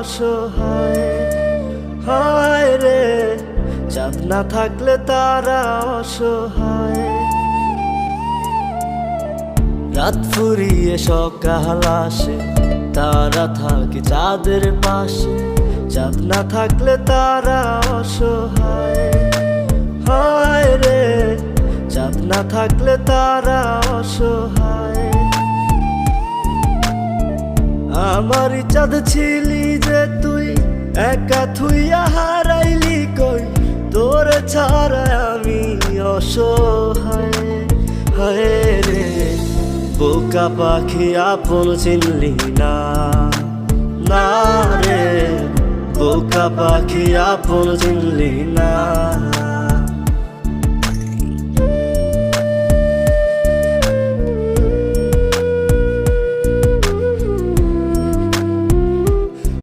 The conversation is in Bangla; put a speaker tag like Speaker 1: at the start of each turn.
Speaker 1: অসহায়। হায় রে চাঁদ না থাকলে তারা অসহায়। রাত ফুরিয়ে সকাল আসে, তারা থাকে চাঁদের পাশে। চাঁদ না থাকলে তারা অসহায়। হায় রে চাঁদ না থাকলে তারা অসহায়। আমারই চাঁদ ছিলি যে তুই, একা থুইয়া হারাইলি কই। তোর ছাড়া আমি অসহায়। হায় রে বোকা পাখি আপন চিনলি না, না রে বোকা পাখি আপন চিনলি না।